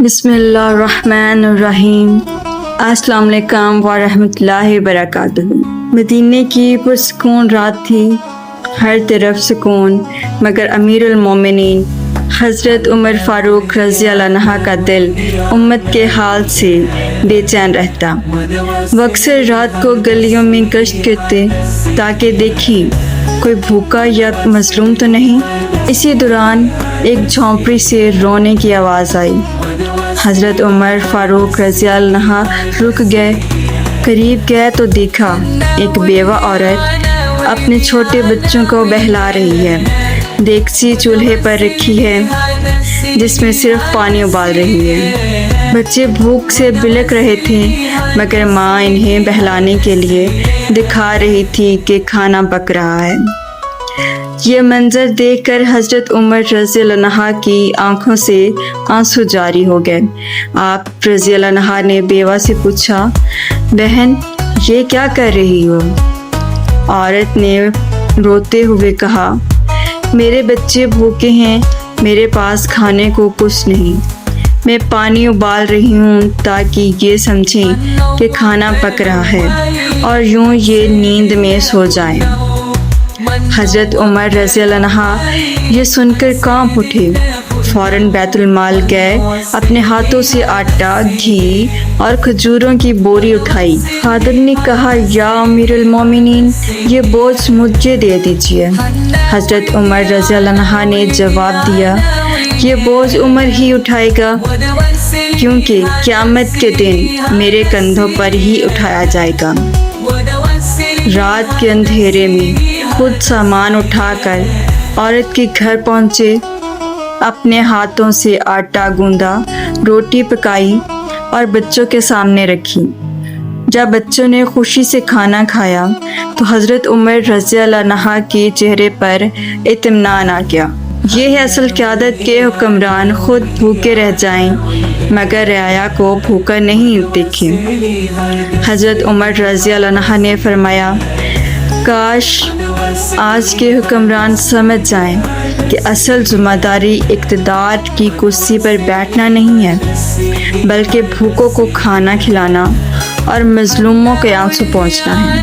بسم اللہ الرحمن الرحیم۔ السلام علیکم ورحمۃ اللہ وبرکاتہ۔ مدینے کی پرسکون رات تھی، ہر طرف سکون، مگر امیر المومنین حضرت عمر فاروق رضی اللہ عنہ کا دل امت کے حال سے بے چین رہتا۔ وہ اکثر رات کو گلیوں میں گشت کرتے تاکہ دیکھی کوئی بھوکا یا مظلوم تو نہیں۔ اسی دوران ایک جھونپڑی سے رونے کی آواز آئی۔ حضرت عمر فاروق رضی اللہ عنہ رک گئے، قریب گئے تو دیکھا ایک بیوہ عورت اپنے چھوٹے بچوں کو بہلا رہی ہے۔ دیگچی چولہے پر رکھی ہے جس میں صرف پانی ابال رہی ہے۔ بچے بھوک سے بلک رہے تھے مگر ماں انہیں بہلانے کے لیے دکھا رہی تھی کہ کھانا پک رہا ہے۔ یہ منظر دیکھ کر حضرت عمر رضی اللہ عنہ کی آنکھوں سے آنسو جاری ہو گئے۔ آپ رضی اللہ عنہ نے بیوہ سے پوچھا، بہن یہ کیا کر رہی ہو؟ عورت نے روتے ہوئے کہا، میرے بچے بھوکے ہیں، میرے پاس کھانے کو کچھ نہیں، میں پانی ابال رہی ہوں تاکہ یہ سمجھیں کہ کھانا پک رہا ہے اور یوں یہ نیند میں سو جائیں۔ حضرت عمر رضی اللہ عنہ یہ سن کر کانپ اٹھے، فوراً بیت المال گئے، اپنے ہاتھوں سے آٹا، گھی اور کھجوروں کی بوری اٹھائی۔ خادم نے کہا، یا امیر المومنین یہ بوجھ مجھے دے دیجیے۔ حضرت عمر رضی اللہ عنہ نے جواب دیا، یہ بوجھ عمر ہی اٹھائے گا کیونکہ قیامت کے دن میرے کندھوں پر ہی اٹھایا جائے گا۔ رات کے اندھیرے میں خود سامان اٹھا کر عورت کے گھر پہنچے، اپنے ہاتھوں سے آٹا گوندا، روٹی پکائی اور بچوں کے سامنے رکھی۔ جب بچوں نے خوشی سے کھانا کھایا تو حضرت عمر رضی اللہ عنہ کے چہرے پر اطمینان آ گیا۔ یہ ہے اصل قیادت کے حکمران خود بھوکے رہ جائیں مگر رعایا کو بھوکا نہیں دیکھیں۔ حضرت عمر رضی اللہ عنہ نے فرمایا، کاش آج کے حکمران سمجھ جائیں کہ اصل ذمہ داری اقتدار کی کرسی پر بیٹھنا نہیں ہے بلکہ بھوکوں کو کھانا کھلانا اور مظلوموں کے آنسو پہنچنا ہے۔